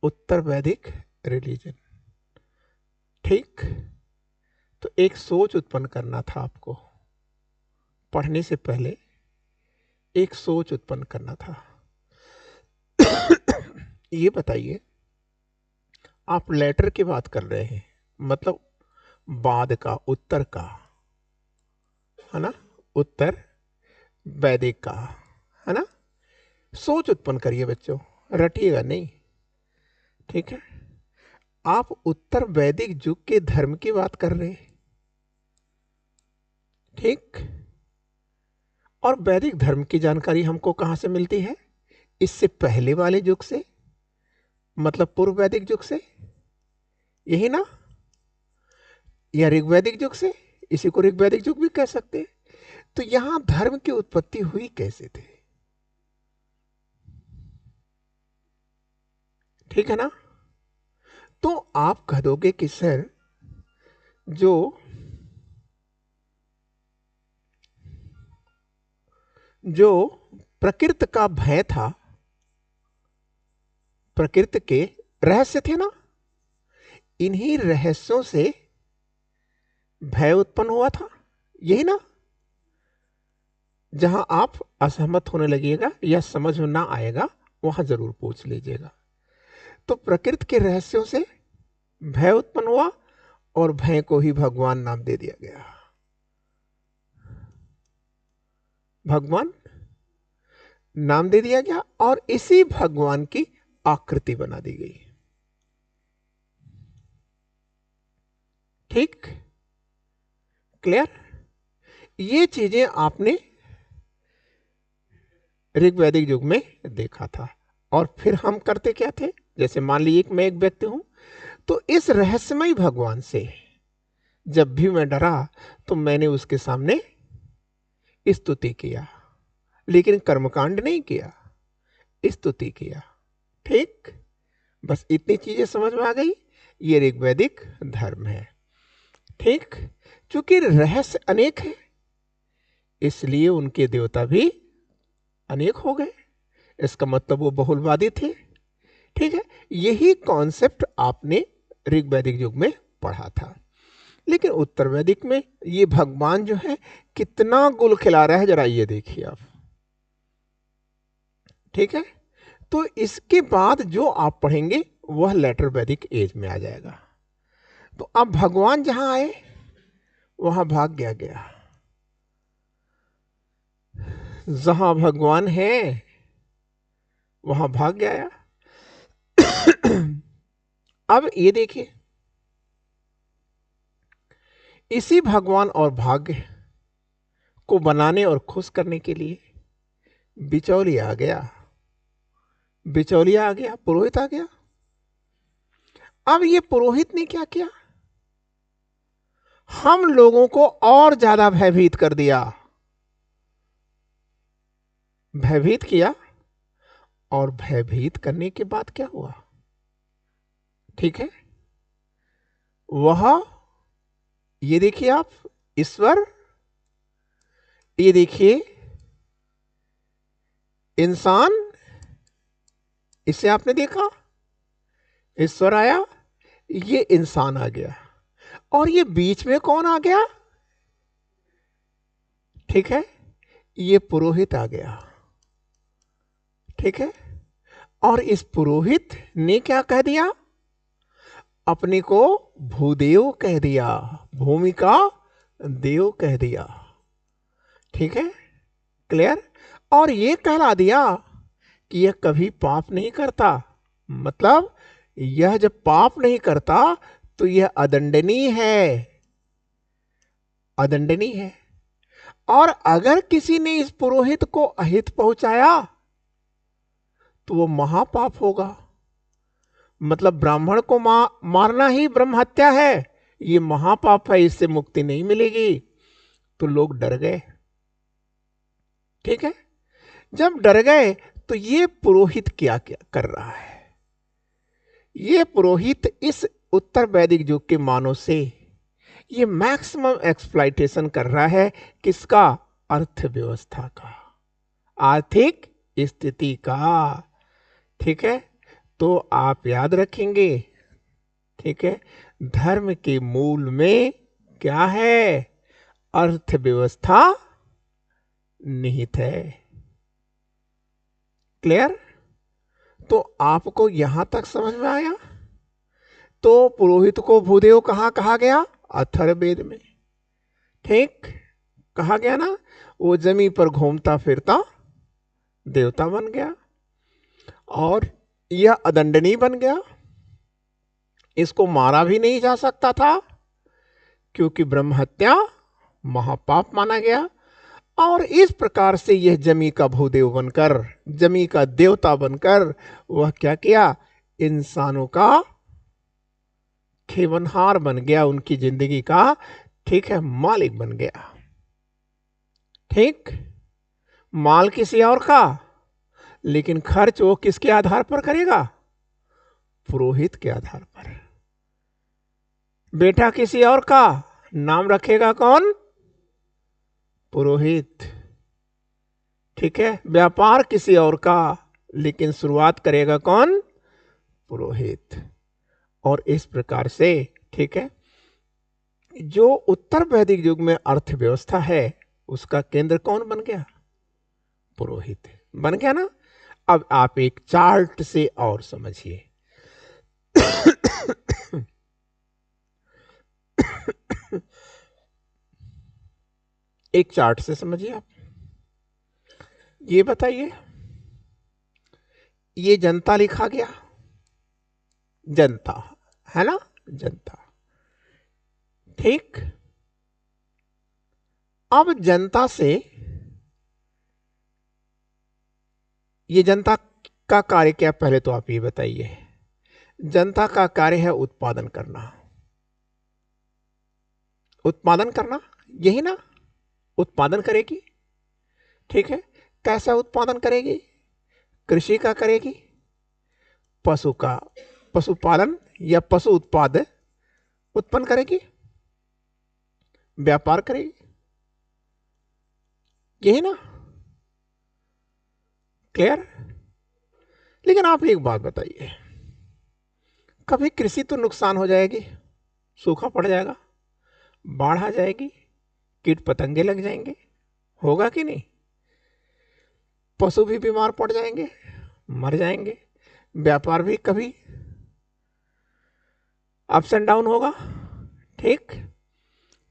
उत्तर वैदिक रिलीजन। ठीक, तो एक सोच उत्पन्न करना था आपको, पढ़ने से पहले एक सोच उत्पन्न करना था। ये बताइए, आप लेटर की बात कर रहे हैं, मतलब बाद का, उत्तर का, है ना, उत्तर वैदिक का, है ना। सोच उत्पन्न करिए बच्चों, रटिएगा नहीं, ठीक है। आप उत्तर वैदिक युग के धर्म की बात कर रहे हैं, ठीक। और वैदिक धर्म की जानकारी हमको कहां से मिलती है? इससे पहले वाले युग से, मतलब पूर्व वैदिक युग से, यही ना, या ऋग्वैदिक युग से, इसी को ऋग्वैदिक युग भी कह सकते हैं। तो यहां धर्म की उत्पत्ति हुई कैसे थी? ठीक है ना। तो आप कह दोगे कि सर, जो जो प्रकृति का भय था, प्रकृति के रहस्य थे ना, इन्हीं रहस्यों से भय उत्पन्न हुआ था, यही ना। जहां आप असहमत होने लगिएगा या समझ में ना आएगा, वहां जरूर पूछ लीजिएगा। तो प्रकृति के रहस्यों से भय उत्पन्न हुआ, और भय को ही भगवान नाम दे दिया गया। भगवान नाम दे दिया गया, और इसी भगवान की आकृति बना दी गई। ठीक, क्लियर। ये चीजें आपने ऋग्वैदिक युग में देखा था। और फिर हम करते क्या थे? जैसे मान लीजिए कि मैं एक व्यक्ति हूं, तो इस रहस्यमय भगवान से जब भी मैं डरा, तो मैंने उसके सामने स्तुति किया, लेकिन कर्मकांड नहीं किया, स्तुति किया। ठीक, बस इतनी चीजें समझ में आ गई। ये ऋग्वैदिक धर्म है। ठीक, चूंकि रहस्य अनेक है, इसलिए उनके देवता भी अनेक हो गए। इसका मतलब वो बहुलवादी थे। ठीक है, यही कॉन्सेप्ट आपने ऋग्वैदिक युग में पढ़ा था। लेकिन उत्तर वैदिक में ये भगवान जो है कितना गुल खिला रहा है, जरा ये देखिए आप। ठीक है, तो इसके बाद जो आप पढ़ेंगे वह लेटर वैदिक एज में आ जाएगा। तो अब भगवान जहां आए वहां भाग गया। जहां भगवान है वहां भाग गया। अब ये देखिए, इसी भगवान और भाग्य को बनाने और खुश करने के लिए बिचौलिया आ गया। बिचौलिया आ गया, पुरोहित आ गया। अब ये पुरोहित ने क्या किया? हम लोगों को और ज्यादा भयभीत कर दिया। भयभीत किया, और भयभीत करने के बाद क्या हुआ? ठीक है, वह, ये देखिए आप, ईश्वर, ये देखिए इंसान, इसे आपने देखा, ईश्वर आया, ये इंसान आ गया, और ये बीच में कौन आ गया? ठीक है, ये पुरोहित आ गया। ठीक है, और इस पुरोहित ने क्या कह दिया? अपने को भूदेव कह दिया, भूमि का देव कह दिया। ठीक है, क्लियर। और ये कहला दिया कि यह कभी पाप नहीं करता, मतलब यह जब पाप नहीं करता तो यह अदंडनीय है, अदंडनीय है। और अगर किसी ने इस पुरोहित को अहित पहुंचाया तो वो महापाप होगा, मतलब ब्राह्मण को मारना ही ब्रह्म हत्या है, ये महापाप है, इससे मुक्ति नहीं मिलेगी। तो लोग डर गए। ठीक है, जब डर गए तो ये पुरोहित क्या क्या कर रहा है? ये पुरोहित इस उत्तर वैदिक युग के मानव से ये मैक्सिमम एक्सप्लॉइटेशन कर रहा है, किसका? अर्थव्यवस्था का, आर्थिक स्थिति का। ठीक है, तो आप याद रखेंगे, ठीक है, धर्म के मूल में क्या है? अर्थव्यवस्था निहित है। क्लियर? तो आपको यहां तक समझ में आया? तो पुरोहित को भूदेव कहां कहा गया? अथर्ववेद में। ठीक कहा गया ना? वो जमीन पर घूमता फिरता देवता बन गया और यह अदंडनीय बन गया। इसको मारा भी नहीं जा सकता था क्योंकि ब्रह्म हत्या महापाप माना गया। और इस प्रकार से यह जमी का भूदेव बनकर, जमी का देवता बनकर वह क्या किया? इंसानों का खेवनहार बन गया, उनकी जिंदगी का, ठीक है, मालिक बन गया। ठीक, माल किसी और का, लेकिन खर्च वो किसके आधार पर करेगा? पुरोहित के आधार पर। बेटा किसी और का, नाम रखेगा कौन? पुरोहित। ठीक है, व्यापार किसी और का, लेकिन शुरुआत करेगा कौन? पुरोहित। और इस प्रकार से, ठीक है, जो उत्तर वैदिक युग में अर्थव्यवस्था है उसका केंद्र कौन बन गया? पुरोहित बन गया ना? अब आप एक चार्ट से और समझिए। एक चार्ट से समझिए आप। ये बताइए, ये जनता लिखा गया, जनता है ना, जनता। ठीक, अब जनता से, ये जनता का कार्य क्या? पहले तो आप ये बताइए। जनता का कार्य है उत्पादन करना। उत्पादन करना, यही ना? उत्पादन करेगी, ठीक है। कैसा उत्पादन करेगी? कृषि का करेगी, पशु का, पशुपालन या पशु उत्पाद उत्पन्न करेगी, व्यापार करेगी, यही ना? क्लियर? लेकिन आप एक बात बताइए, कभी कृषि तो नुकसान हो जाएगी, सूखा पड़ जाएगा, बाढ़ आ जाएगी, कीट पतंगे लग जाएंगे, होगा कि नहीं? पशु भी बीमार पड़ जाएंगे, मर जाएंगे, व्यापार भी कभी अप्स एंड डाउन होगा। ठीक,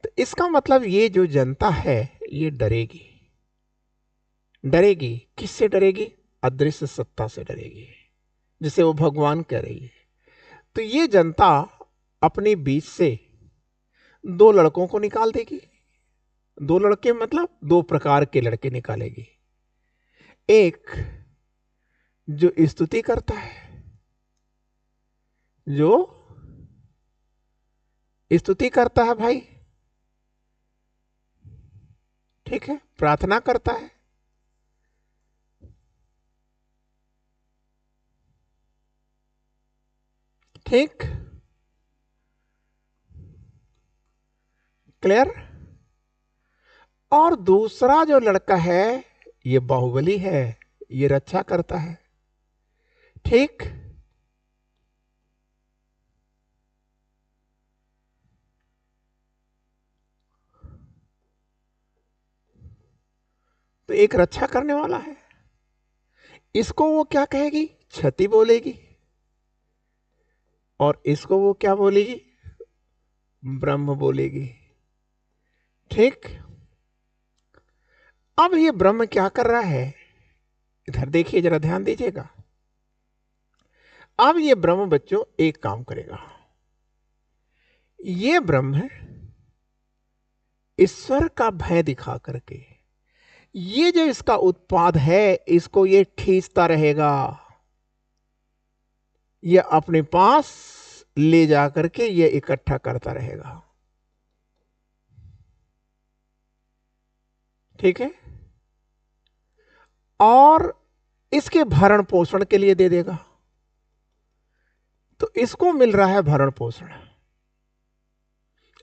तो इसका मतलब ये जो जनता है ये डरेगी। डरेगी किससे? डरेगी अदृश्य सत्ता से डरेगी, जिसे वो भगवान कह रही है। तो ये जनता अपने बीच से दो लड़कों को निकाल देगी। दो लड़के मतलब दो प्रकार के लड़के निकालेगी। एक जो स्तुति करता है, जो स्तुति करता है भाई, ठीक है, प्रार्थना करता है। ठीक, क्लियर? और दूसरा जो लड़का है ये बाहुबली है, ये रक्षा करता है। ठीक, तो एक रक्षा करने वाला है, इसको वो क्या कहेगी? क्षति बोलेगी। और इसको वो क्या बोलेगी? ब्रह्म बोलेगी। ठीक, अब ये ब्रह्म क्या कर रहा है? इधर देखिए, जरा ध्यान दीजिएगा। अब ये ब्रह्म बच्चों एक काम करेगा। ये ब्रह्म ईश्वर का भय दिखा करके ये जो इसका उत्पाद है इसको ये खींचता रहेगा, ये अपने पास ले जा करके ये इकट्ठा करता रहेगा। ठीक है, और इसके भरण पोषण के लिए दे देगा। तो इसको मिल रहा है भरण पोषण,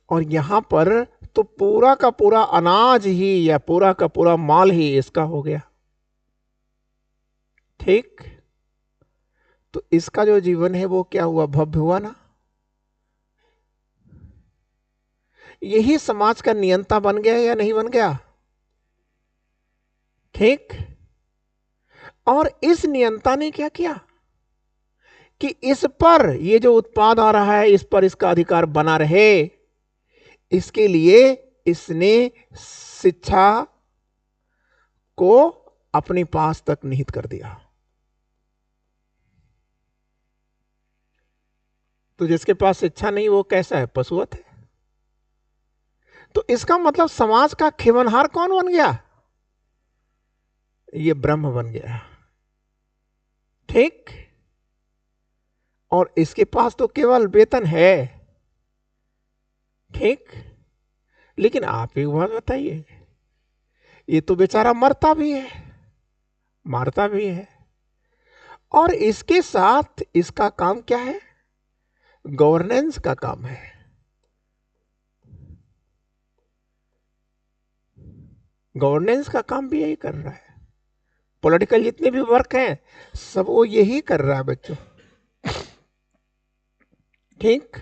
और यहां पर तो पूरा का पूरा अनाज ही या पूरा का पूरा माल ही इसका हो गया। ठीक, तो इसका जो जीवन है वो क्या हुआ, भव्य हुआ ना। यही समाज का नियंता बन गया या नहीं बन गया? ठीक। और इस नियंता ने क्या किया कि इस पर ये जो उत्पाद आ रहा है इस पर इसका अधिकार बना रहे, इसके लिए इसने शिक्षा को अपने पास तक निहित कर दिया। तो जिसके पास शिक्षा नहीं वो कैसा है, पशुवत है। तो इसका मतलब समाज का खेवनहार कौन बन गया? ये ब्रह्म बन गया। ठीक। और इसके पास तो केवल वेतन है। ठीक। लेकिन आप एक बात बताइए, ये तो बेचारा मरता भी है, मारता भी है, और इसके साथ इसका काम क्या है, गवर्नेंस का काम है। गवर्नेंस का काम भी यही कर रहा है। पॉलिटिकल जितने भी वर्क हैं सब वो यही कर रहा है बच्चों। ठीक।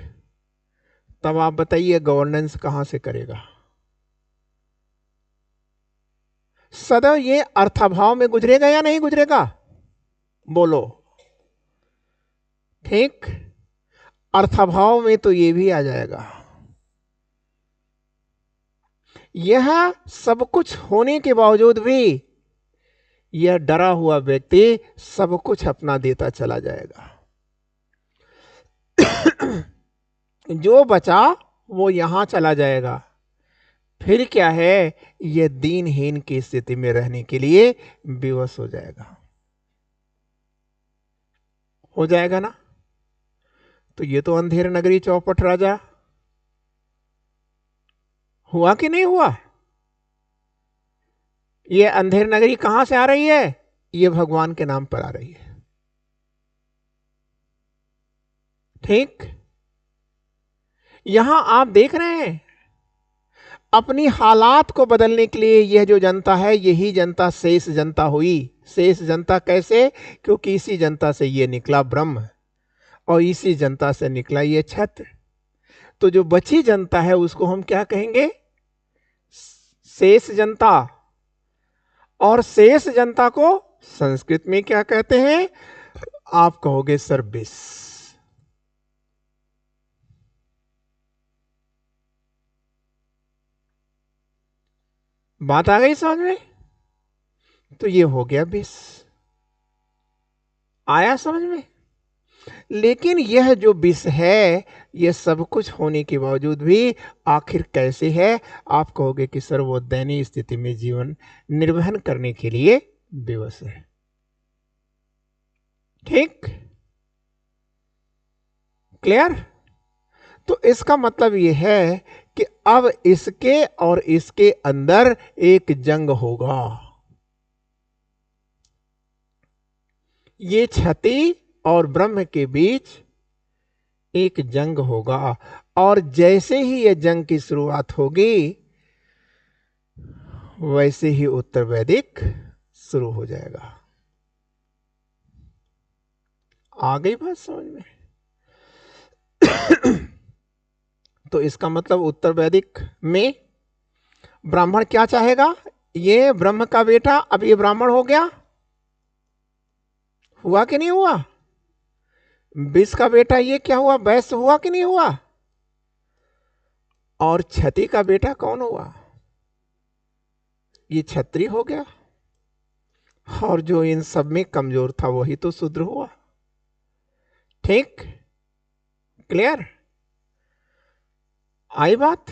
तब आप बताइए गवर्नेंस कहां से करेगा? सदैव ये अर्थाभाव में गुजरेगा या नहीं गुजरेगा? बोलो। ठीक। अर्थाभाव में तो ये भी आ जाएगा। यह सब कुछ होने के बावजूद भी यह डरा हुआ व्यक्ति सब कुछ अपना देता चला जाएगा। जो बचा वो यहां चला जाएगा। फिर क्या है, यह दीनहीन की स्थिति में रहने के लिए विवश हो जाएगा। हो जाएगा ना। तो ये तो अंधेर नगरी चौपट राजा हुआ कि नहीं हुआ? ये अंधेर नगरी कहां से आ रही है? ये भगवान के नाम पर आ रही है। ठीक। यहां आप देख रहे हैं अपनी हालात को बदलने के लिए यह जो जनता है यही जनता शेष जनता हुई। शेष जनता कैसे? क्योंकि इसी जनता से ये निकला ब्रह्म और इसी जनता से निकला ये छत्र। तो जो बची जनता है उसको हम क्या कहेंगे? शेष जनता। और शेष जनता को संस्कृत में क्या कहते हैं? आप कहोगे सर्विस। बात आ गई समझ में? तो ये हो गया 20। आया समझ में? लेकिन यह जो विष है यह सब कुछ होने के बावजूद भी आखिर कैसे है? आप कहोगे कि सर वो दयनीय स्थिति में जीवन निर्वहन करने के लिए विवश है। ठीक। क्लियर? तो इसका मतलब यह है कि अब इसके और इसके अंदर एक जंग होगा। ये क्षति और ब्रह्म के बीच एक जंग होगा। और जैसे ही ये जंग की शुरुआत होगी वैसे ही उत्तर वैदिक शुरू हो जाएगा। आ गई बात समझ में? तो इसका मतलब उत्तर वैदिक में ब्राह्मण क्या चाहेगा? ये ब्रह्म का बेटा अब ये ब्राह्मण हो गया। हुआ कि नहीं हुआ? विष का बेटा ये क्या हुआ? वैश्य हुआ कि नहीं हुआ? और क्षति का बेटा कौन हुआ? ये क्षत्रिय हो गया। और जो इन सब में कमजोर था वही तो शूद्र हुआ। ठीक। क्लियर? आई बात?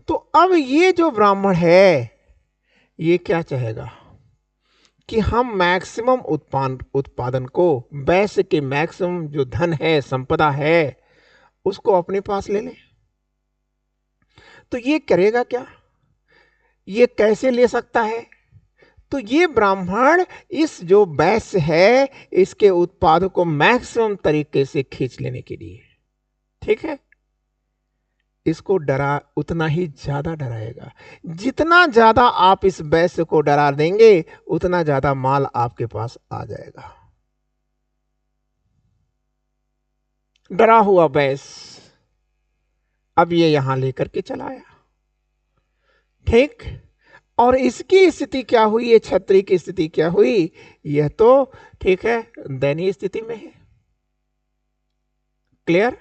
तो अब ये जो ब्राह्मण है ये क्या चाहेगा कि हम मैक्सिमम उत्पादन को, वैश्य के मैक्सिमम जो धन है, संपदा है, उसको अपने पास ले ले। तो ये करेगा क्या? ये कैसे ले सकता है? तो ये ब्राह्मण इस जो वैश्य है इसके उत्पाद को मैक्सिमम तरीके से खींच लेने के लिए, ठीक है, इसको डरा, उतना ही ज्यादा डराएगा। जितना ज्यादा आप इस वैश्य को डरा देंगे उतना ज्यादा माल आपके पास आ जाएगा। डरा हुआ बैस अब ये यहां लेकर के चला आया। ठीक। और इसकी स्थिति क्या हुई, ये छत्री की स्थिति क्या हुई, यह तो ठीक है दयनीय स्थिति में है। क्लियर।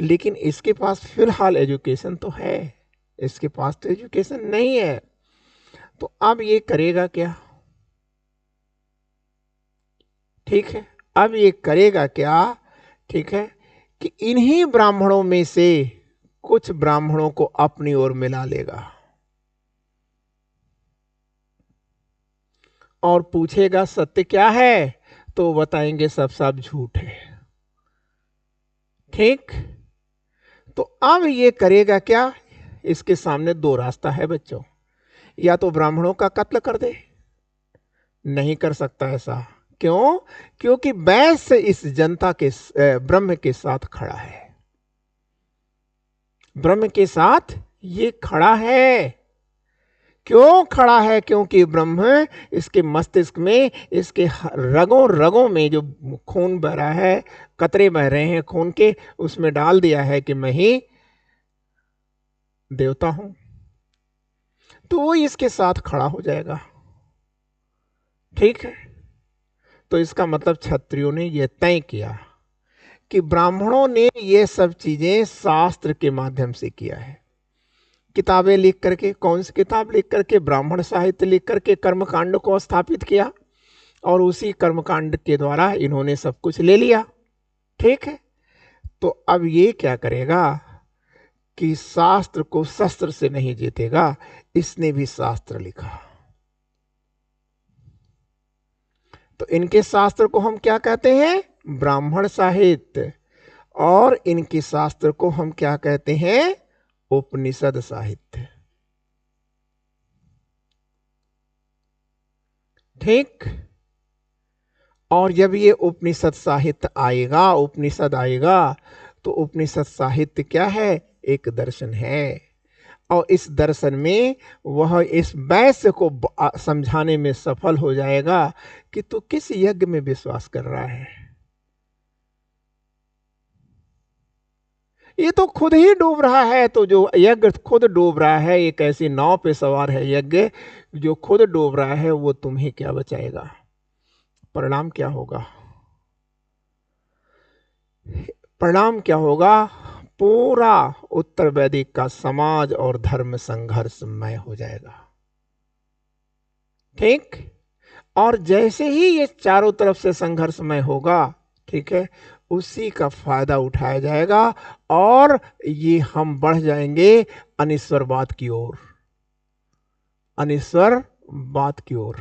लेकिन इसके पास फिलहाल एजुकेशन तो है, इसके पास तो एजुकेशन नहीं है। तो अब ये करेगा क्या, ठीक है, अब ये करेगा क्या, ठीक है, कि इन्हीं ब्राह्मणों में से कुछ ब्राह्मणों को अपनी ओर मिला लेगा और पूछेगा सत्य क्या है, तो बताएंगे सब सब झूठ है। ठीक। तो अब ये करेगा क्या, इसके सामने दो रास्ता है बच्चों, या तो ब्राह्मणों का कत्ल कर दे, नहीं कर सकता ऐसा। क्यों? क्योंकि वैश्य इस जनता के ब्रह्म के साथ खड़ा है, ब्रह्म के साथ ये खड़ा है। क्यों खड़ा है? क्योंकि ब्रह्म इसके मस्तिष्क में, इसके रगों रगों में जो खून बह रहा है, कतरे बह रहे हैं खून के, उसमें डाल दिया है कि मैं ही देवता हूं, तो वो इसके साथ खड़ा हो जाएगा। ठीक है। तो इसका मतलब क्षत्रियों ने यह तय किया कि ब्राह्मणों ने ये सब चीजें शास्त्र के माध्यम से किया है, किताबें लिख करके, कौन सी किताब लिख करके, ब्राह्मण साहित्य लिख करके कर्मकांड को स्थापित किया, और उसी कर्मकांड के द्वारा इन्होंने सब कुछ ले लिया। ठीक है। तो अब ये क्या करेगा कि शास्त्र को शस्त्र से नहीं जीतेगा, इसने भी शास्त्र लिखा। तो इनके शास्त्र को हम क्या कहते हैं? ब्राह्मण साहित्य। और इनके शास्त्र को हम क्या कहते हैं? उपनिषद साहित्य। ठीक। और जब ये उपनिषद साहित्य आएगा, उपनिषद आएगा, तो उपनिषद साहित्य क्या है? एक दर्शन है। और इस दर्शन में वह इस वैश्य को समझाने में सफल हो जाएगा कि तू किस यज्ञ में विश्वास कर रहा है। ये तो खुद ही डूब रहा है, तो जो यज्ञ खुद डूब रहा है, एक ऐसी नाव पे सवार है यज्ञ जो खुद डूब रहा है, वो तुम्हें क्या बचाएगा? परिणाम क्या होगा? परिणाम क्या होगा? पूरा उत्तर वैदिक का समाज और धर्म संघर्षमय हो जाएगा। ठीक। और जैसे ही ये चारों तरफ से संघर्षमय होगा, ठीक है, उसी का फायदा उठाया जाएगा और ये हम बढ़ जाएंगे अनिश्वरवाद की ओर, अनिश्वरवाद की ओर।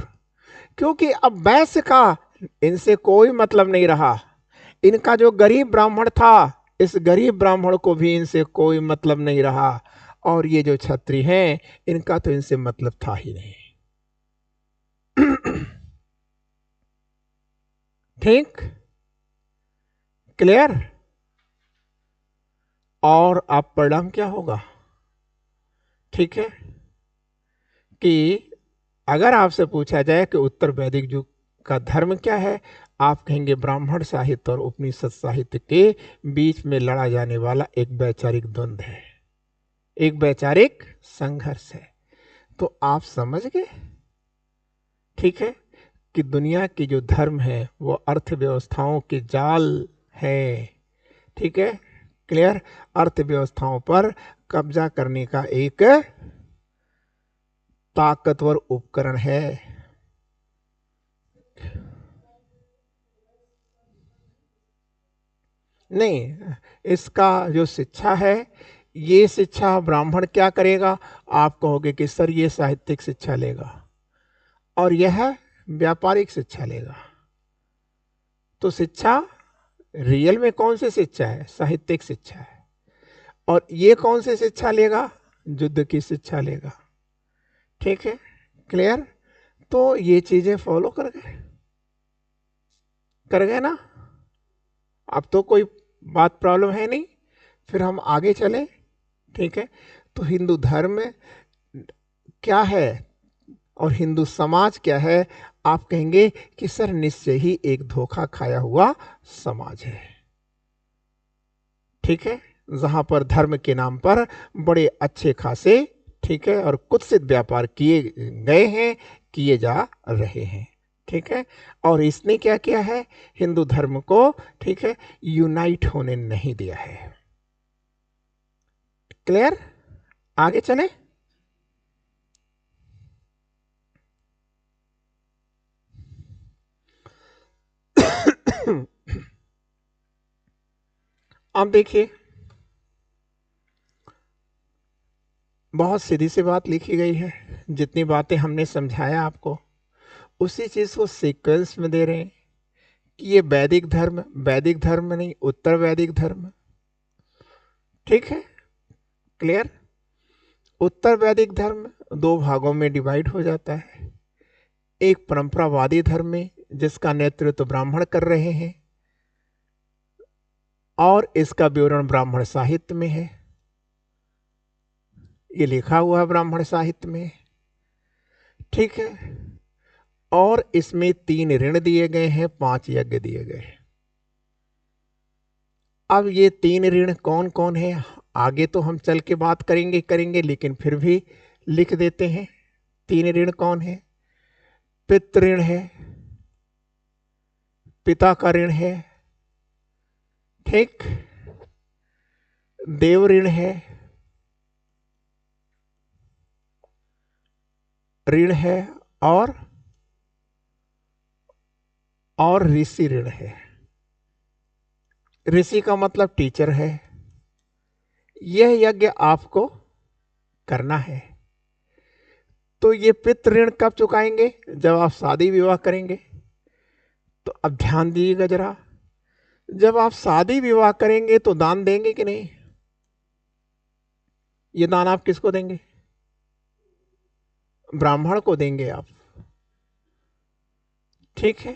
क्योंकि अब वैश्य का इनसे कोई मतलब नहीं रहा। इनका जो गरीब ब्राह्मण था, इस गरीब ब्राह्मण को भी इनसे कोई मतलब नहीं रहा। और ये जो क्षत्रिय हैं, इनका तो इनसे मतलब था ही नहीं। ठीक। क्लियर। और अब परिणाम क्या होगा? ठीक है, कि अगर आपसे पूछा जाए कि उत्तर वैदिक युग का धर्म क्या है, आप कहेंगे ब्राह्मण साहित्य और उपनिषद साहित्य के बीच में लड़ा जाने वाला एक वैचारिक द्वंद्व है, एक वैचारिक संघर्ष है। तो आप समझ गए, ठीक है, कि दुनिया की जो धर्म है वो अर्थव्यवस्थाओं के जाल है। ठीक है। क्लियर। अर्थव्यवस्थाओं पर कब्जा करने का एक ताकतवर उपकरण है। नहीं, इसका जो शिक्षा है, ये शिक्षा ब्राह्मण क्या करेगा? आप कहोगे कि सर ये साहित्यिक शिक्षा लेगा और यह व्यापारिक शिक्षा लेगा। तो शिक्षा रियल में कौन सी शिक्षा है? साहित्यिक शिक्षा है। और ये कौन सी शिक्षा लेगा? युद्ध की शिक्षा लेगा। ठीक है। क्लियर। तो ये चीजें फॉलो कर गए ना? अब तो कोई बात प्रॉब्लम है नहीं। फिर हम आगे चले। ठीक है। तो हिंदू धर्म क्या है और हिंदू समाज क्या है? आप कहेंगे कि सर निश्चय ही एक धोखा खाया हुआ समाज है। ठीक है, जहां पर धर्म के नाम पर बड़े अच्छे खासे, ठीक है, और कुत्सित व्यापार किए गए हैं, किए जा रहे हैं। ठीक है, और इसने क्या किया है, हिंदू धर्म को, ठीक है, यूनाइट होने नहीं दिया है। क्लियर? आगे चले। अब देखिए, बहुत सीधी सी बात लिखी गई है। जितनी बातें हमने समझाया आपको, उसी चीज को सीक्वेंस में दे रहे हैं कि ये वैदिक धर्म नहीं, उत्तर वैदिक धर्म। ठीक है, क्लियर? उत्तर वैदिक धर्म दो भागों में डिवाइड हो जाता है। एक परंपरावादी धर्म में, जिसका नेतृत्व ब्राह्मण कर रहे हैं, और इसका विवरण ब्राह्मण साहित्य में है, ये लिखा हुआ है ब्राह्मण साहित्य में। ठीक है, और इसमें 3 ऋण दिए गए हैं, 5 यज्ञ दिए गए हैं। अब ये 3 ऋण कौन कौन है, आगे तो हम चल के बात करेंगे, लेकिन फिर भी लिख देते हैं। 3 ऋण कौन है? पितृ ऋण है, पिता का ऋण है, ठीक, देव ऋण है, और ऋषि ऋण है। ऋषि का मतलब टीचर है। यह यज्ञ आपको करना है। तो ये पितृ ऋण कब चुकाएंगे? जब आप शादी विवाह करेंगे। तो अब ध्यान दीजिएगा जरा, जब आप शादी विवाह करेंगे तो दान देंगे कि नहीं? ये दान आप किसको देंगे? ब्राह्मण को देंगे आप। ठीक है,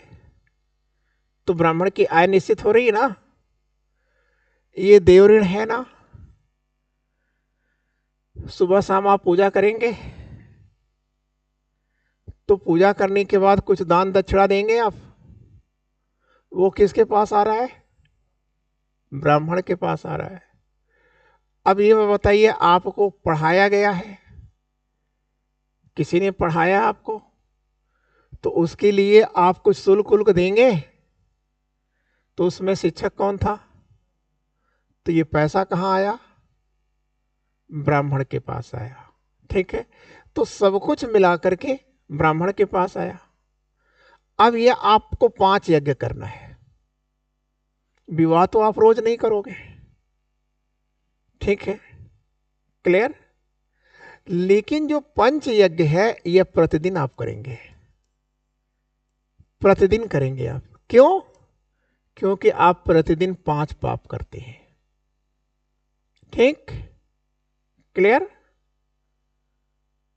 तो ब्राह्मण की आय निश्चित हो रही है ना। ये देव ऋण है ना। सुबह शाम आप पूजा करेंगे, तो पूजा करने के बाद कुछ दान दक्षिणा देंगे आप। वो किसके पास आ रहा है? ब्राह्मण के पास आ रहा है। अब ये बताइए, आपको पढ़ाया गया है, किसी ने पढ़ाया आपको, तो उसके लिए आप कुछ शुल्क देंगे। तो उसमें शिक्षक कौन था? तो ये पैसा कहां आया? ब्राह्मण के पास आया। ठीक है, तो सब कुछ मिला करके ब्राह्मण के पास आया। अब ये आपको 5 यज्ञ करना है। विवाह तो आप रोज नहीं करोगे, ठीक है, क्लियर? लेकिन जो पंच यज्ञ है, यह प्रतिदिन आप करेंगे, प्रतिदिन करेंगे आप। क्यों? क्योंकि आप प्रतिदिन 5 पाप करते हैं। ठीक, क्लियर?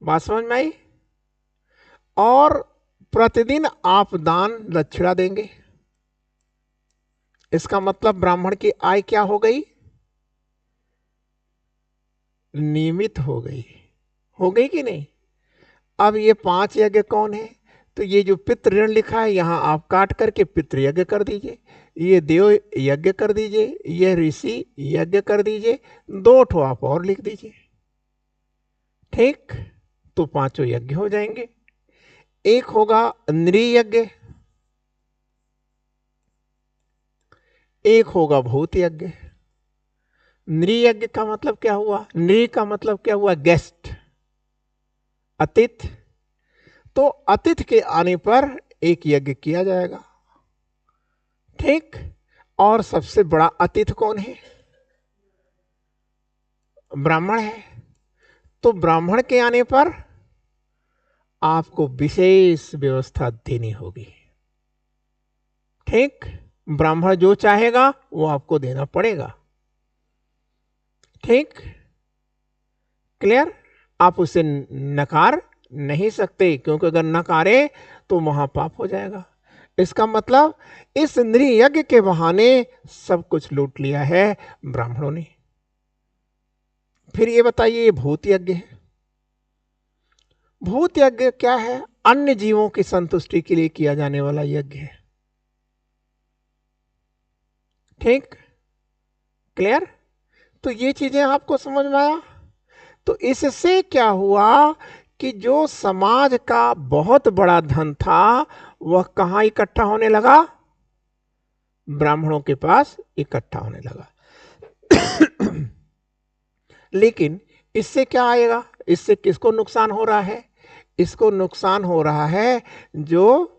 बात समझ में आई? और प्रतिदिन आप दान दक्षिणा देंगे। इसका मतलब ब्राह्मण की आय क्या हो गई? नियमित हो गई कि नहीं? अब ये 5 यज्ञ कौन है? तो ये जो पितृ ऋण लिखा है, यहां आप काट करके पितृ यज्ञ कर दीजिए, ये देव यज्ञ कर दीजिए, ये ऋषि यज्ञ कर दीजिए, 2 ठो आप और लिख दीजिए। ठीक, तो 5 यज्ञ हो जाएंगे। एक होगा नृ यज्ञ, एक होगा भूत यज्ञ। नृ यज्ञ का मतलब क्या हुआ? नृ का मतलब क्या हुआ? गेस्ट, अतिथि। तो अतिथि के आने पर एक यज्ञ किया जाएगा। ठीक, और सबसे बड़ा अतिथि कौन है? ब्राह्मण है। तो ब्राह्मण के आने पर आपको विशेष व्यवस्था देनी होगी। ठीक, ब्राह्मण जो चाहेगा वो आपको देना पड़ेगा। ठीक, क्लियर? आप उसे नकार नहीं सकते, क्योंकि अगर नकारे तो महापाप हो जाएगा। इसका मतलब इस नृ यज्ञ के बहाने सब कुछ लूट लिया है ब्राह्मणों ने। फिर ये बताइए, ये भूत यज्ञ है। भूत यज्ञ क्या है? अन्य जीवों की संतुष्टि के लिए किया जाने वाला यज्ञ है। ठीक, क्लियर? तो ये चीजें आपको समझ में आया। तो इससे क्या हुआ कि जो समाज का बहुत बड़ा धन था वह कहां इकट्ठा होने लगा? ब्राह्मणों के पास इकट्ठा होने लगा। लेकिन इससे क्या आएगा? इससे किसको नुकसान हो रहा है? इसको नुकसान हो रहा है जो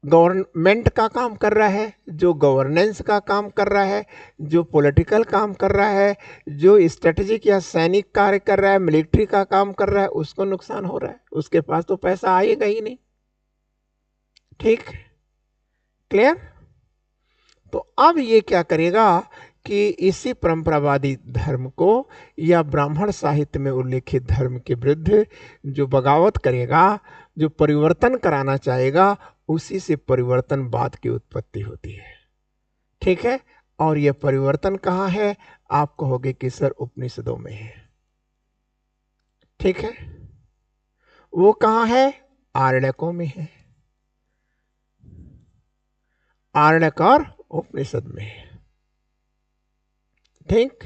गवर्नमेंट का काम कर रहा है, जो गवर्नेंस का काम कर रहा है, जो पॉलिटिकल काम कर रहा है, जो स्ट्रेटेजिक या सैनिक कार्य कर रहा है, मिलिट्री का काम कर रहा है, उसको नुकसान हो रहा है। उसके पास तो पैसा आएगा ही नहीं। ठीक, क्लियर? तो अब ये क्या करेगा कि इसी परंपरावादी धर्म को या ब्राह्मण साहित्य में उल्लेखित धर्म के विरुद्ध जो बगावत करेगा, जो परिवर्तन कराना चाहेगा, उसी से परिवर्तनवाद की उत्पत्ति होती है। ठीक है? और यह परिवर्तन कहाँ है? आप कहोगे कि सर उपनिषदों में है। ठीक है? वो कहाँ है? आरण्यकों में है। आरण्यक और उपनिषद में है। ठीक?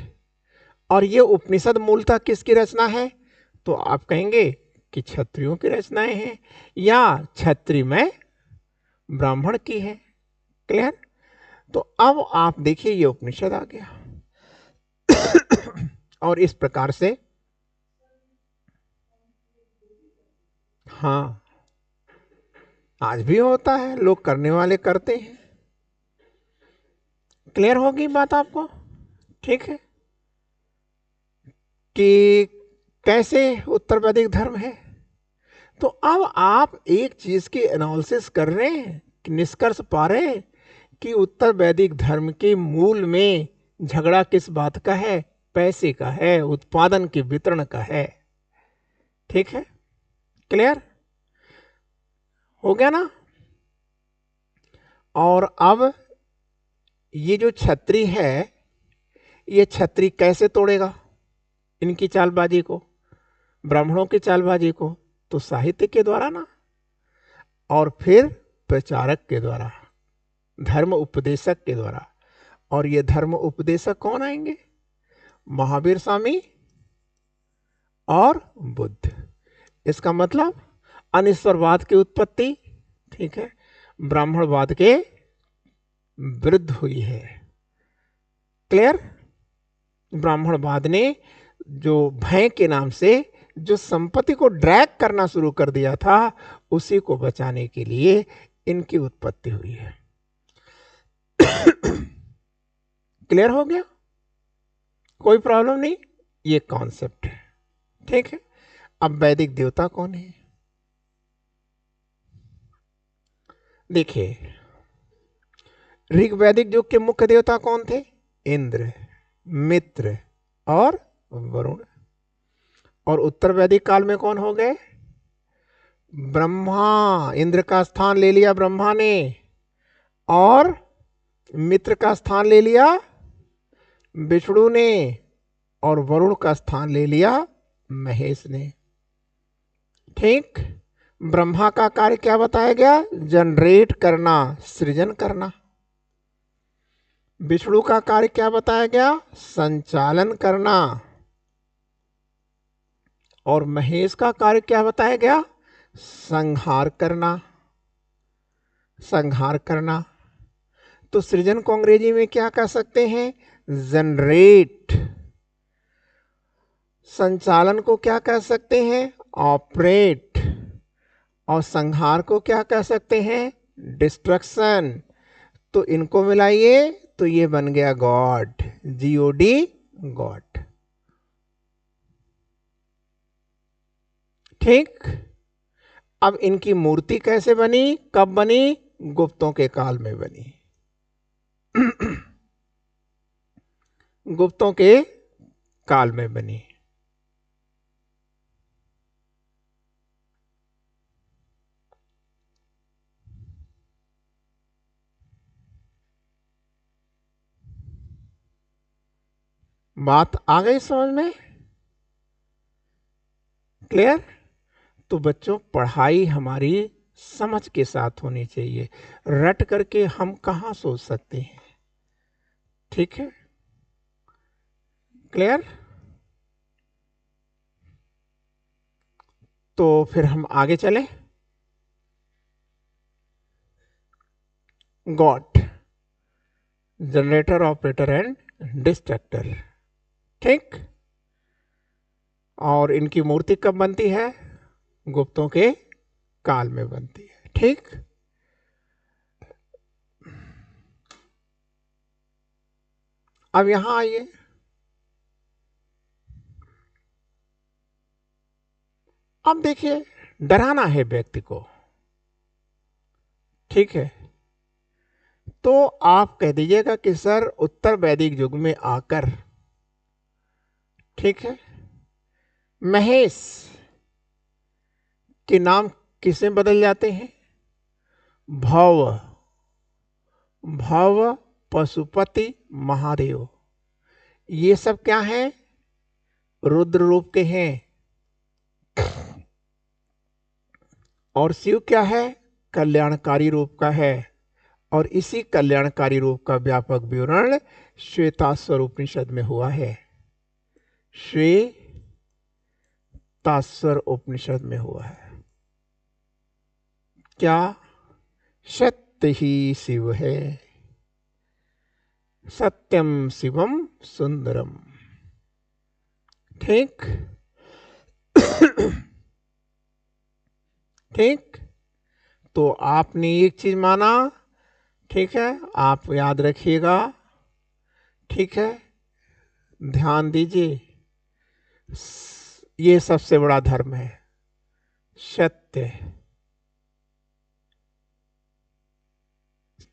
और ये उपनिषद मूलतः किसकी रचना है? तो आप कहेंगे कि क्षत्रियों की रचनाएं हैं या क्षत्रिय में ब्राह्मण की है। क्लियर? तो अब आप देखिए ये उपनिषद आ गया। और इस प्रकार से हाँ, आज भी होता है, लोग करने वाले करते हैं। क्लियर होगी बात आपको? ठीक है कि कैसे उत्तर वैदिक धर्म है। तो अब आप एक चीज की एनालिसिस कर रहे हैं, निष्कर्ष पा रहे हैं कि उत्तर वैदिक धर्म के मूल में झगड़ा किस बात का है? पैसे का है, उत्पादन के वितरण का है। ठीक है? क्लियर हो गया ना? और अब ये जो छत्री है, ये छत्री कैसे तोड़ेगा इनकी चालबाजी को, ब्राह्मणों की चालबाजी को? तो साहित्य के द्वारा ना, और फिर प्रचारक के द्वारा, धर्म उपदेशक के द्वारा। और ये धर्म उपदेशक कौन आएंगे? महावीर स्वामी और बुद्ध। इसका मतलब अनिश्वरवाद की उत्पत्ति, ठीक है, ब्राह्मणवाद के विरुद्ध हुई है। क्लियर? ब्राह्मणवाद ने जो भय के नाम से जो संपत्ति को ड्रैग करना शुरू कर दिया था, उसी को बचाने के लिए इनकी उत्पत्ति हुई है। क्लियर हो गया? कोई प्रॉब्लम नहीं, ये कॉन्सेप्ट है। ठीक है? अब वैदिक देवता कौन है? देखिए, ऋग वैदिक युग के मुख्य देवता कौन थे? इंद्र, मित्र और वरुण। और उत्तर वैदिक काल में कौन हो गए? ब्रह्मा। इंद्र का स्थान ले लिया ब्रह्मा ने, और मित्र का स्थान ले लिया विष्णु ने, और वरुण का स्थान ले लिया महेश ने। ठीक? ब्रह्मा का कार्य क्या बताया गया? जनरेट करना, सृजन करना। विष्णु का कार्य क्या बताया गया? संचालन करना। और महेश का कार्य क्या बताया गया? संहार करना। संहार करना। तो सृजन को अंग्रेजी में क्या कह सकते हैं? जनरेट। संचालन को क्या कह सकते हैं? ऑपरेट। और संहार को क्या कह सकते हैं? डिस्ट्रक्शन। तो इनको मिलाइए तो ये बन गया गॉड, जीओडी, गॉड। ठीक? अब इनकी मूर्ति कैसे बनी, कब बनी? गुप्तों के काल में बनी। गुप्तों के काल में बनी। बात आ गई समझ में? क्लियर? तो बच्चों, पढ़ाई हमारी समझ के साथ होनी चाहिए, रट करके हम कहाँ सोच सकते हैं। ठीक है? क्लियर? तो फिर हम आगे चले। Got, generator, operator and destructor. ठीक। और इनकी मूर्ति कब बनती है? गुप्तों के काल में बनती है। ठीक। अब यहां आइए, अब देखिए, डराना है व्यक्ति को, ठीक है, तो आप कह दीजिएगा कि सर उत्तर वैदिक युग में आकर, ठीक है, महेश के नाम किसे बदल जाते हैं? भव, भव, पशुपति, महादेव, ये सब क्या है? रुद्र रूप के हैं। और शिव क्या है? कल्याणकारी रूप का है। और इसी कल्याणकारी रूप का व्यापक विवरण श्वेताश्वर उपनिषद में हुआ है। श्वेताश्वर उपनिषद में हुआ है। क्या? सत्य ही शिव है, सत्यम शिवम सुंदरम। ठीक। ठीक। तो आपने एक चीज माना, ठीक है, आप याद रखिएगा, ठीक है, ध्यान दीजिए, ये सबसे बड़ा धर्म है, सत्य,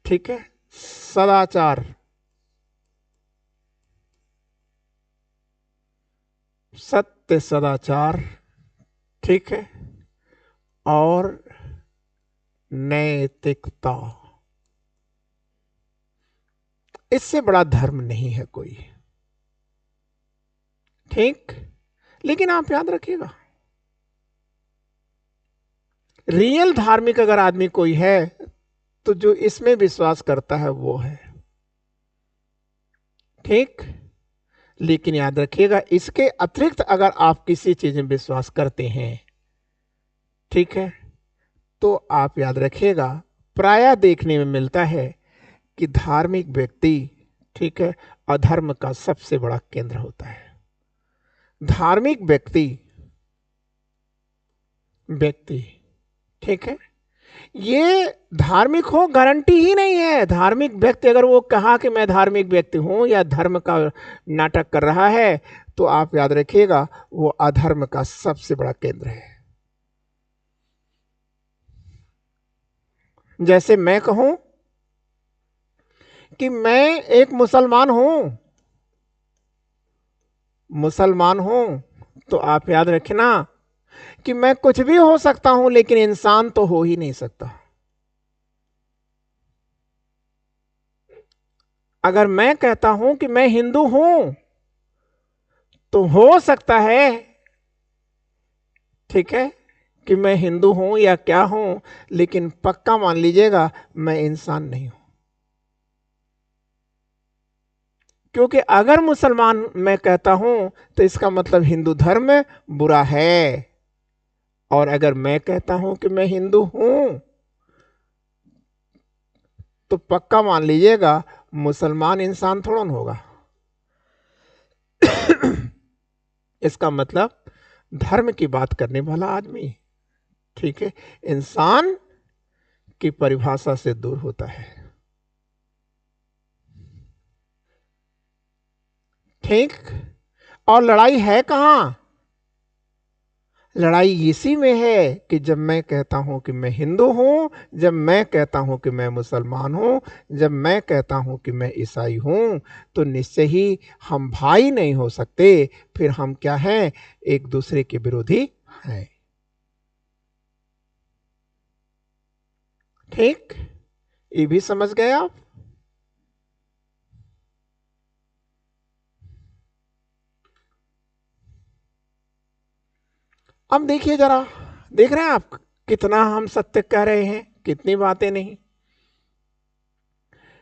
ठीक है, सदाचार, सत्य, सदाचार, ठीक है, और नैतिकता। इससे बड़ा धर्म नहीं है कोई। ठीक। लेकिन आप याद रखिएगा, रियल धार्मिक अगर आदमी कोई है तो जो इसमें विश्वास करता है वो है। ठीक। लेकिन याद रखिएगा, इसके अतिरिक्त अगर आप किसी चीज में विश्वास करते हैं, ठीक है, तो आप याद रखिएगा, प्रायः देखने में मिलता है कि धार्मिक व्यक्ति, ठीक है, अधर्म का सबसे बड़ा केंद्र होता है। धार्मिक व्यक्ति, ठीक है, ये धार्मिक हो गारंटी ही नहीं है। धार्मिक व्यक्ति अगर वो कहा कि मैं धार्मिक व्यक्ति हूं या धर्म का नाटक कर रहा है, तो आप याद रखिएगा वो अधर्म का सबसे बड़ा केंद्र है। जैसे मैं कहूं कि मैं एक मुसलमान हूं, तो आप याद रखना कि मैं कुछ भी हो सकता हूं लेकिन इंसान तो हो ही नहीं सकता। अगर मैं कहता हूं कि मैं हिंदू हूं, तो हो सकता है, ठीक है, कि मैं हिंदू हूं या क्या हूं, लेकिन पक्का मान लीजिएगा मैं इंसान नहीं हूं। क्योंकि अगर मुसलमान मैं कहता हूं तो इसका मतलब हिंदू धर्म बुरा है, और अगर मैं कहता हूं कि मैं हिंदू हूं तो पक्का मान लीजिएगा मुसलमान इंसान थोड़ा ना होगा। इसका मतलब धर्म की बात करने वाला आदमी, ठीक है, इंसान की परिभाषा से दूर होता है। ठीक। और लड़ाई है कहां? लड़ाई इसी में है कि जब मैं कहता हूं कि मैं हिंदू हूं, जब मैं कहता हूं कि मैं मुसलमान हूं, जब मैं कहता हूं कि मैं ईसाई हूं, तो निश्चय ही हम भाई नहीं हो सकते। फिर हम क्या हैं? एक दूसरे के विरोधी हैं। ठीक। ये भी समझ गए आप? अब देखिए जरा, देख रहे हैं आप कितना हम सत्य कह रहे हैं, कितनी बातें नहीं।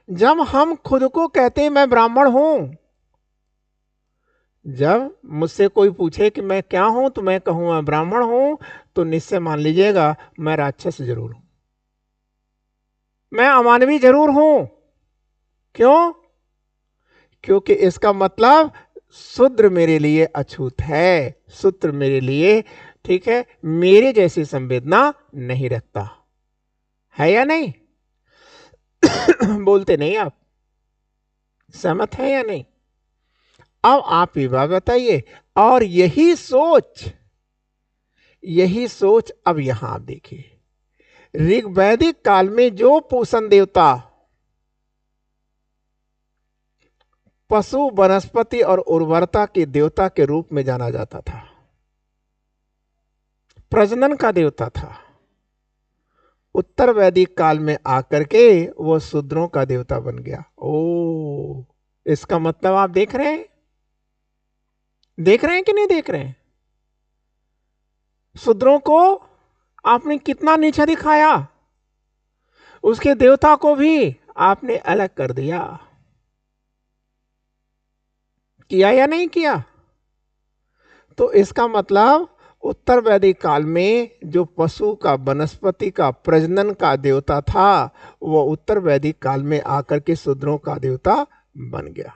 जब हम खुद को कहते हैं मैं ब्राह्मण हूं, जब मुझसे कोई पूछे कि मैं क्या हूं तो मैं कहूं मैं ब्राह्मण हूं, तो निश्चय मान लीजिएगा मैं राक्षस जरूर हूं, मैं अमानवी जरूर हूं। क्यों? क्योंकि इसका मतलब शूद्र मेरे लिए अछूत है, शूद्र मेरे लिए, ठीक है, मेरे जैसी संवेदना नहीं रखता है या नहीं? बोलते नहीं आप, सहमत है या नहीं? अब आप ही बात बताइए। और यही सोच अब यहां आप देखिए, ऋग्वैदिक काल में जो पोषण देवता पशु वनस्पति और उर्वरता के देवता के रूप में जाना जाता था, प्रजनन का देवता था, उत्तर वैदिक काल में आकर के वो शूद्रों का देवता बन गया। ओ, इसका मतलब आप देख रहे हैं, देख रहे हैं कि नहीं देख रहे हैं? शूद्रों को आपने कितना नीचा दिखाया, उसके देवता को भी आपने अलग कर दिया। किया या नहीं किया? तो इसका मतलब उत्तर वैदिक काल में जो पशु का वनस्पति का प्रजनन का देवता था, वो उत्तर वैदिक काल में आकर के शूद्रों का देवता बन गया।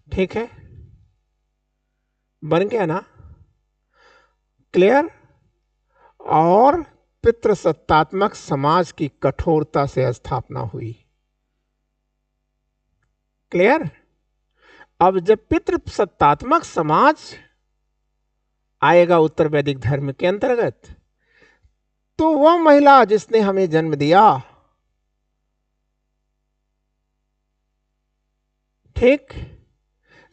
ठीक है, बन गया ना? क्लियर? और पितृसत्तात्मक समाज की कठोरता से स्थापना हुई। क्लियर? अब जब पितृसत्तात्मक समाज आएगा उत्तर वैदिक धर्म के अंतर्गत, तो वह महिला जिसने हमें जन्म दिया, ठीक,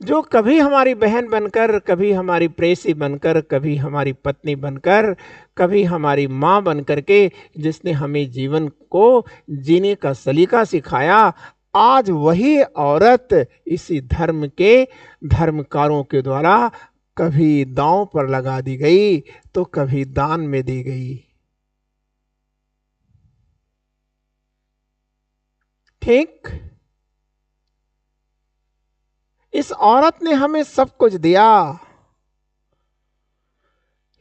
जो कभी हमारी बहन बनकर, कभी हमारी प्रेसी बनकर, कभी हमारी पत्नी बनकर, कभी हमारी मां बनकर के जिसने हमें जीवन को जीने का सलीका सिखाया, आज वही औरत इसी धर्म के धर्मकारों के द्वारा कभी दांव पर लगा दी गई तो कभी दान में दी गई। ठीक, इस औरत ने हमें सब कुछ दिया,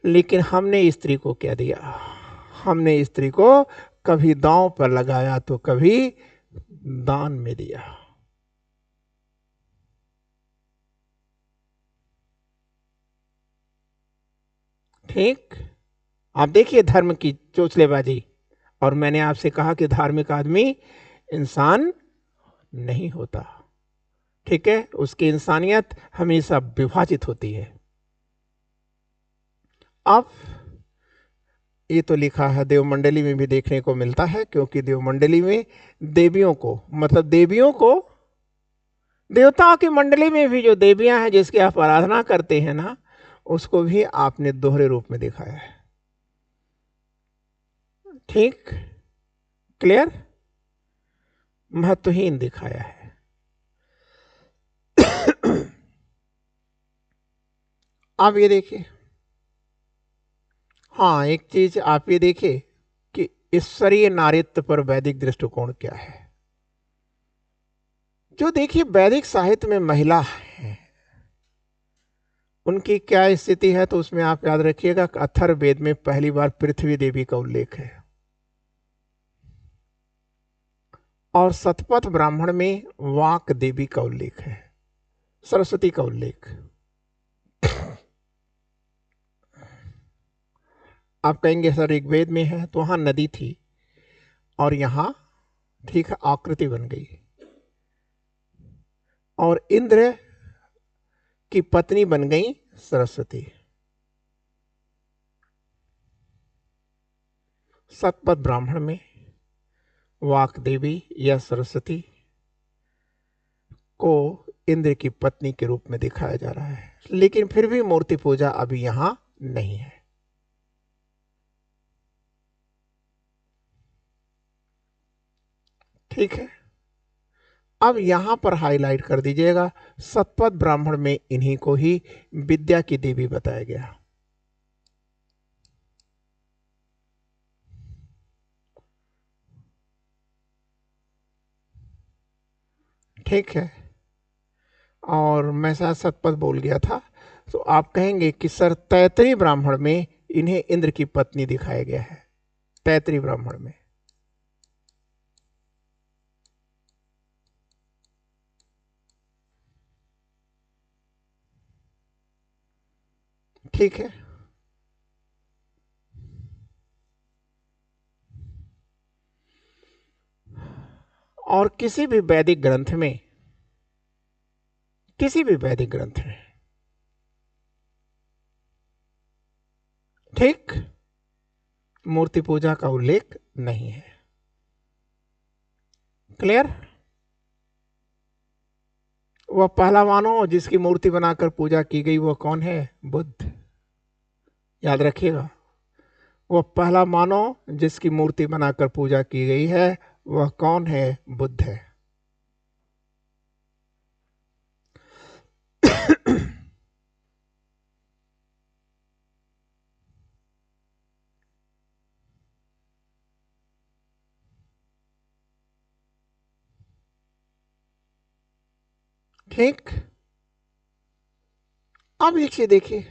लेकिन हमने स्त्री को क्या दिया? हमने स्त्री को कभी दांव पर लगाया तो कभी दान में दिया। ठीक, आप देखिए धर्म की चोचलेबाजी। और मैंने आपसे कहा कि धार्मिक आदमी इंसान नहीं होता, ठीक है, उसकी इंसानियत हमेशा विभाजित होती है। अब ये तो लिखा है देव मंडली में भी देखने को मिलता है, क्योंकि देव मंडली में देवियों को, मतलब देवियों को, देवताओं की मंडली में भी जो देवियां हैं जिसकी आप आराधना करते हैं ना, उसको भी आपने दोहरे रूप में दिखाया है। ठीक, क्लियर, महत्वहीन दिखाया है। आप ये देखिए, हाँ एक चीज आप ये देखिए कि ईश्वरीय नारित्व पर वैदिक दृष्टिकोण क्या है। जो देखिए वैदिक साहित्य में महिला है, उनकी क्या स्थिति है, तो उसमें आप याद रखिएगा अथर्ववेद में पहली बार पृथ्वी देवी का उल्लेख है, और शतपथ ब्राह्मण में वाक देवी का उल्लेख है, सरस्वती का उल्लेख। आप कहेंगे सर ऋग्वेद में है, तो वहां नदी थी और यहां, ठीक है, आकृति बन गई, और इंद्र की पत्नी बन गई सरस्वती। शतपथ ब्राह्मण में वाक देवी या सरस्वती को इंद्र की पत्नी के रूप में दिखाया जा रहा है, लेकिन फिर भी मूर्ति पूजा अभी यहां नहीं है। ठीक है, अब यहां पर हाईलाइट कर दीजिएगा, शतपथ ब्राह्मण में इन्हीं को ही विद्या की देवी बताया गया। ठीक है, और मैं शायद सतपथ बोल गया था, तो आप कहेंगे कि सर तैतरी ब्राह्मण में इन्हें इंद्र की पत्नी दिखाया गया है, तैतरी ब्राह्मण में। ठीक है, और किसी भी वैदिक ग्रंथ में, किसी भी वैदिक ग्रंथ में, ठीक, मूर्ति पूजा का उल्लेख नहीं है। क्लियर? वह पहला मानव जिसकी मूर्ति बनाकर पूजा की गई वो कौन है? बुद्ध। याद रखिएगा, वह पहला मानव जिसकी मूर्ति बनाकर पूजा की गई है वह कौन है? बुद्ध है। ठीक, अब एक चीज देखिए,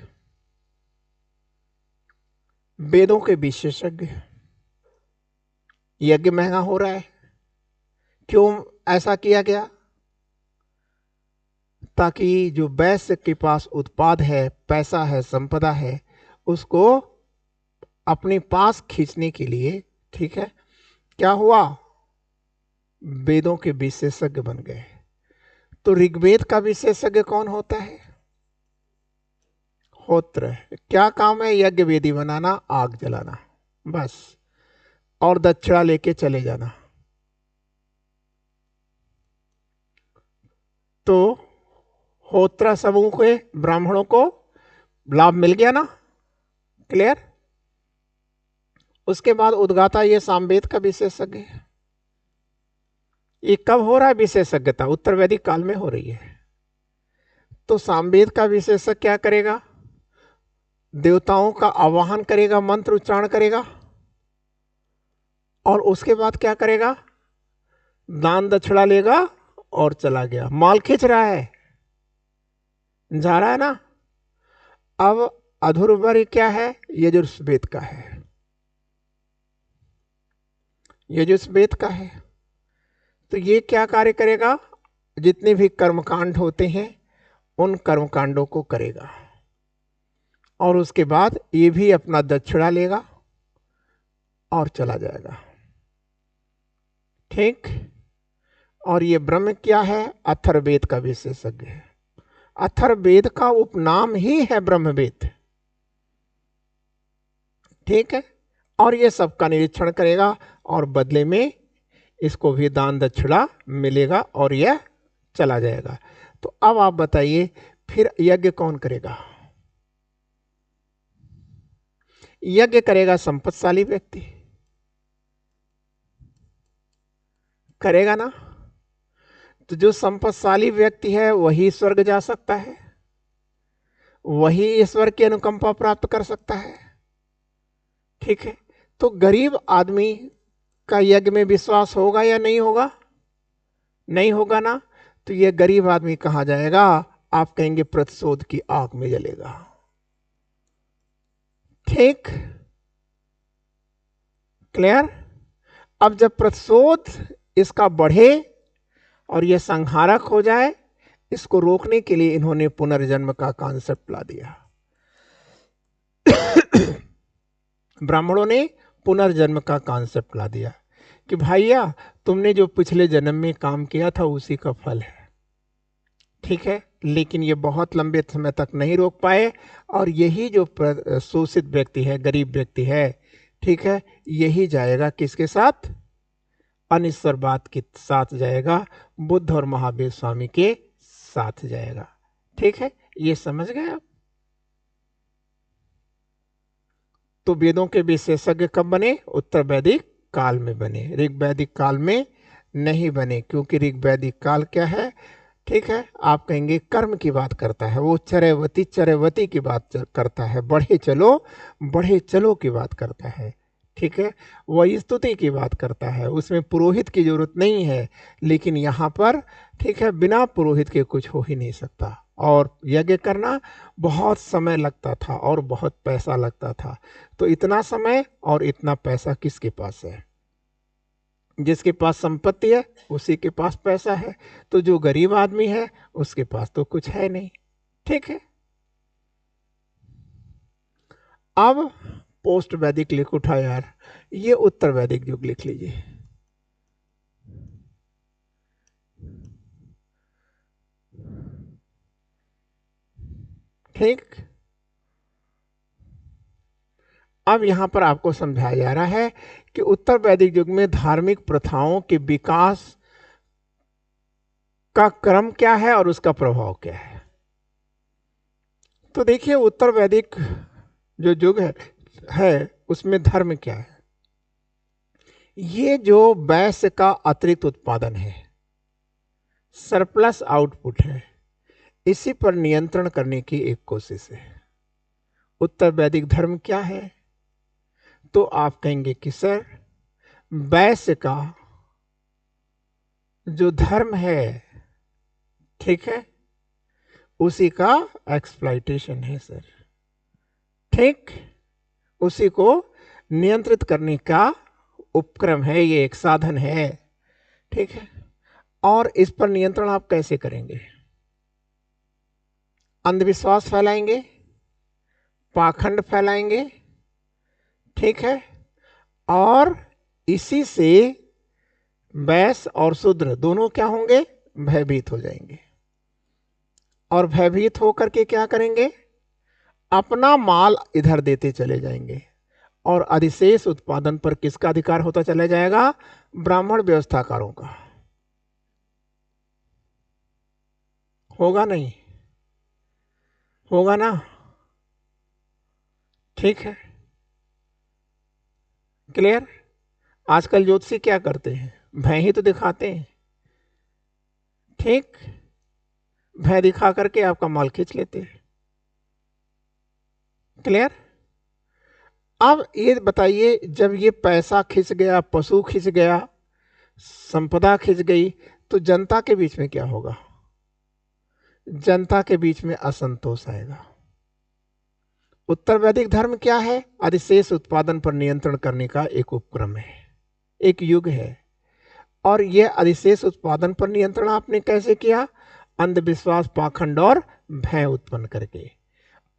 वेदों के विशेषज्ञ, यज्ञ महंगा हो रहा है, क्यों ऐसा किया गया? ताकि जो वैश्य के पास उत्पाद है, पैसा है, संपदा है, उसको अपने पास खींचने के लिए, ठीक है, क्या हुआ? वेदों के विशेषज्ञ बन गए। तो ऋग्वेद का विशेषज्ञ कौन होता है? होत्र। क्या काम है? यज्ञ वेदी बनाना, आग जलाना, बस, और दक्षिणा लेके चले जाना। तो होत्रा समूह के ब्राह्मणों को लाभ मिल गया ना? क्लियर? उसके बाद उद्गाता ये सामवेद का विशेषज्ञ है। ये कब हो रहा है विशेषज्ञता? उत्तर वैदिक काल में हो रही है। तो सामवेद का विशेषज्ञ क्या करेगा? देवताओं का आवाहन करेगा, मंत्र उच्चारण करेगा, और उसके बाद क्या करेगा? दान दक्षिणा लेगा और चला गया। माल खींच रहा है, जा रहा है ना? अब अधुर्वर्ग क्या है? यजुर्वेद का है, यजुर्वेद का है। तो ये क्या कार्य करेगा? जितने भी कर्मकांड होते हैं उन कर्मकांडों को करेगा, और उसके बाद ये भी अपना दक्षिणा लेगा और चला जाएगा। ठीक, और ये ब्रह्म क्या है? अथर्ववेद का विशेषज्ञ है। अथर्ववेद का उपनाम ही है ब्रह्मवेद। ठीक है, और ये सबका निरीक्षण करेगा और बदले में इसको भी दान दक्षिणा मिलेगा और यह चला जाएगा। तो अब आप बताइए, फिर यज्ञ कौन करेगा? यज्ञ करेगा संपत्तिशाली व्यक्ति, करेगा ना? तो जो संपत्तिशाली व्यक्ति है वही स्वर्ग जा सकता है, वही ईश्वर की अनुकंपा प्राप्त कर सकता है। ठीक है, तो गरीब आदमी का यज्ञ में विश्वास होगा या नहीं होगा? नहीं होगा ना? तो ये गरीब आदमी कहां जाएगा? आप कहेंगे प्रतिशोध की आग में जलेगा। ठीक, क्लियर? अब जब प्रतिशोध इसका बढ़े और यह संहारक हो जाए, इसको रोकने के लिए इन्होंने पुनर्जन्म का कॉन्सेप्ट ला दिया। ब्राह्मणों ने पुनर्जन्म का कॉन्सेप्ट ला दिया कि भैया तुमने जो पिछले जन्म में काम किया था उसी का फल है। ठीक है, लेकिन ये बहुत लंबे समय तक नहीं रोक पाए, और यही जो शोषित व्यक्ति है, गरीब व्यक्ति है, ठीक है, यही जाएगा किसके साथ? अनिश्वरवाद के साथ जाएगा, बुद्ध और महावीर स्वामी के साथ जाएगा। ठीक है, ये समझ गए आप? तो वेदों के विशेषज्ञ कब बने? उत्तर वैदिक काल में बने, ऋग वैदिक काल में नहीं बने, क्योंकि ऋग वैदिक काल क्या है? ठीक है, आप कहेंगे कर्म की बात करता है, वो चरैवती की बात करता है, बढ़े चलो की बात करता है। ठीक है, वह स्तुति की बात करता है, उसमें पुरोहित की जरूरत नहीं है। लेकिन यहाँ पर ठीक है, बिना पुरोहित के कुछ हो ही नहीं सकता। और यज्ञ करना बहुत समय लगता था और बहुत पैसा लगता था। तो इतना समय और इतना पैसा किसके पास है? जिसके पास संपत्ति है उसी के पास पैसा है। तो जो गरीब आदमी है उसके पास तो कुछ है नहीं। ठीक है, अब पोस्ट वैदिक लिख उठा यार, ये उत्तर वैदिक युग लिख लीजिए। ठीक, अब यहां पर आपको समझाया जा रहा है कि उत्तर वैदिक युग में धार्मिक प्रथाओं के विकास का क्रम क्या है और उसका प्रभाव क्या है। तो देखिए, उत्तर वैदिक जो युग है उसमें धर्म क्या है? ये जो वैश्य का अतिरिक्त उत्पादन है, सरप्लस आउटपुट है, इसी पर नियंत्रण करने की एक कोशिश है। उत्तर वैदिक धर्म क्या है? तो आप कहेंगे कि सर, वैश्य का जो धर्म है, ठीक है, उसी का एक्सप्लॉइटेशन है सर। ठीक, उसी को नियंत्रित करने का उपक्रम है, ये एक साधन है। ठीक है, और इस पर नियंत्रण आप कैसे करेंगे? अंधविश्वास फैलाएंगे, पाखंड फैलाएंगे, ठीक है, और इसी से वैश्य और शूद्र दोनों क्या होंगे? भयभीत हो जाएंगे। और भयभीत होकर के क्या करेंगे? अपना माल इधर देते चले जाएंगे और अधिशेष उत्पादन पर किसका अधिकार होता चला जाएगा? ब्राह्मण व्यवस्थाकारों का। होगा नहीं? होगा ना? ठीक है, क्लियर। आजकल ज्योतिषी क्या करते हैं? भय ही तो दिखाते हैं। ठीक, भय दिखा करके आपका माल खींच लेते हैं। क्लियर। अब ये बताइए, जब ये पैसा खिंच गया, पशु खिंच गया, संपदा खिंच गई, तो जनता के बीच में क्या होगा? जनता के बीच में असंतोष आएगा। उत्तर वैदिक धर्म क्या है? अधिशेष उत्पादन पर नियंत्रण करने का एक उपक्रम है, एक युग है। और यह अधिशेष उत्पादन पर नियंत्रण आपने कैसे किया? अंधविश्वास, पाखंड और भय उत्पन्न करके।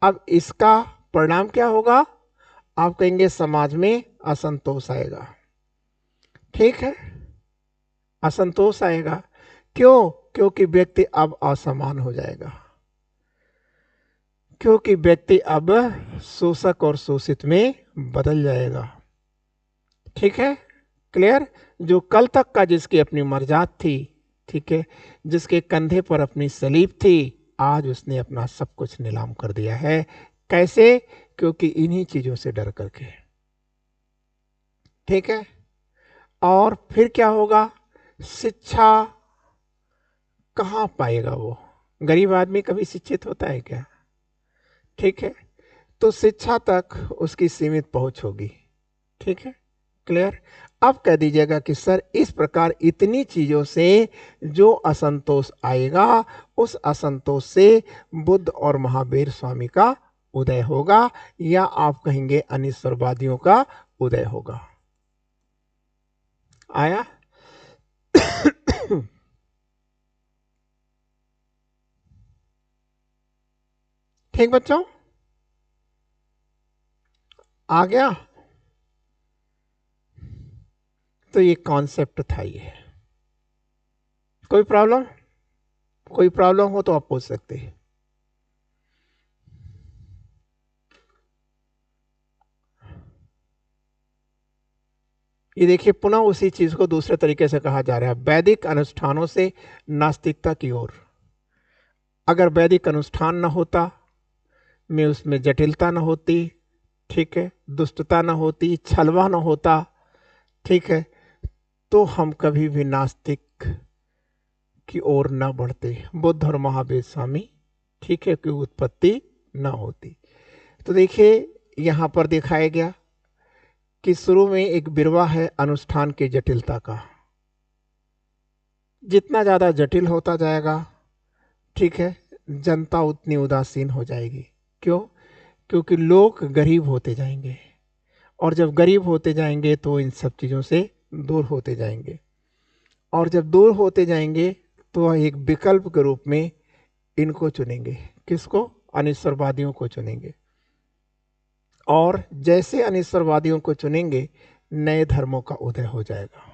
अब इसका परिणाम क्या होगा? आप कहेंगे समाज में असंतोष आएगा। ठीक है, असंतोष आएगा। क्यों? क्योंकि व्यक्ति अब असमान हो जाएगा, क्योंकि व्यक्ति अब शोषक और शोषित में बदल जाएगा। ठीक है, क्लियर। जो कल तक का जिसकी अपनी मर्जात थी, ठीक है, जिसके कंधे पर अपनी सलीब थी, आज उसने अपना सब कुछ नीलाम कर दिया है। कैसे? क्योंकि इन्हीं चीजों से डर करके। ठीक है, और फिर क्या होगा? शिक्षा कहाँ पाएगा वो? गरीब आदमी कभी शिक्षित होता है क्या? ठीक है, तो शिक्षा तक उसकी सीमित पहुंच होगी। ठीक है, क्लियर। अब कह दीजिएगा कि सर, इस प्रकार इतनी चीजों से जो असंतोष आएगा, उस असंतोष से बुद्ध और महावीर स्वामी का उदय होगा, या आप कहेंगे अनिश्वरवादियों का उदय होगा। आया? ठीक बच्चों, आ गया? तो ये कॉन्सेप्ट था। ये कोई प्रॉब्लम? कोई प्रॉब्लम हो तो आप पूछ सकते हैं। ये देखिए, पुनः उसी चीज को दूसरे तरीके से कहा जा रहा है, वैदिक अनुष्ठानों से नास्तिकता की ओर। अगर वैदिक अनुष्ठान न होता, में उसमें जटिलता न होती, ठीक है, दुष्टता न होती, छलवा न होता, ठीक है, तो हम कभी भी नास्तिक की ओर न बढ़ते, बुद्ध और महावीर स्वामी, ठीक है, की उत्पत्ति न होती। तो देखिए, यहां पर दिखाया गया कि शुरू में एक बिरवा है अनुष्ठान की जटिलता का। जितना ज़्यादा जटिल होता जाएगा, ठीक है, जनता उतनी उदासीन हो जाएगी। क्यों? क्योंकि लोग गरीब होते जाएंगे, और जब गरीब होते जाएंगे तो इन सब चीज़ों से दूर होते जाएंगे, और जब दूर होते जाएंगे तो एक विकल्प के रूप में इनको चुनेंगे। किसको? अनिश्वरवादियों को चुनेंगे। और जैसे अनिश्वरवादियों को चुनेंगे, नए धर्मों का उदय हो जाएगा।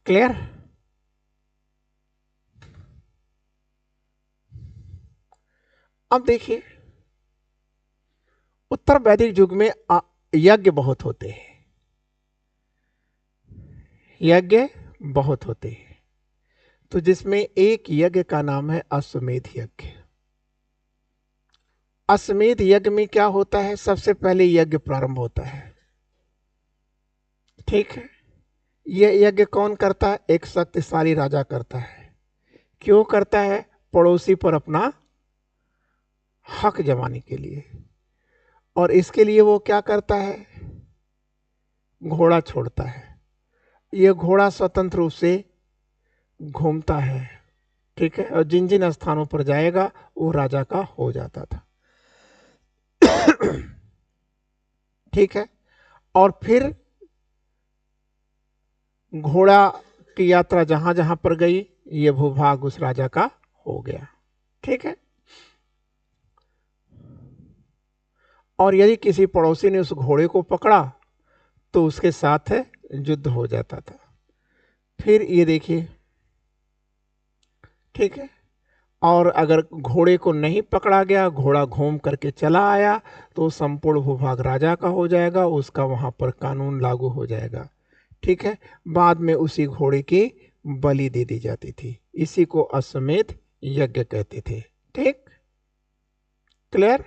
क्लियर? अब देखिए, उत्तर वैदिक युग में यज्ञ बहुत होते हैं, यज्ञ बहुत होते हैं। तो जिसमें एक यज्ञ का नाम है अश्वमेध यज्ञ। अश्वमेध यज्ञ में क्या होता है? सबसे पहले यज्ञ प्रारंभ होता है, ठीक है। यह यज्ञ कौन करता है? एक शक्तिशाली राजा करता है। क्यों करता है? पड़ोसी पर अपना हक जमाने के लिए। और इसके लिए वो क्या करता है? घोड़ा छोड़ता है। यह घोड़ा स्वतंत्र रूप से घूमता है, ठीक है, और जिन जिन स्थानों पर जाएगा वो राजा का हो जाता था। ठीक है। और फिर घोड़ा की यात्रा जहां जहां पर गई, ये भूभाग उस राजा का हो गया, ठीक है। और यदि किसी पड़ोसी ने उस घोड़े को पकड़ा तो उसके साथ युद्ध हो जाता था। फिर ये देखिए, ठीक है, और अगर घोड़े को नहीं पकड़ा गया, घोड़ा घूम करके चला आया, तो संपूर्ण भूभाग राजा का हो जाएगा, उसका वहां पर कानून लागू हो जाएगा, ठीक है। बाद में उसी घोड़े की बलि दे दी जाती थी। इसी को अश्वमेध यज्ञ कहते थे। ठीक, क्लियर?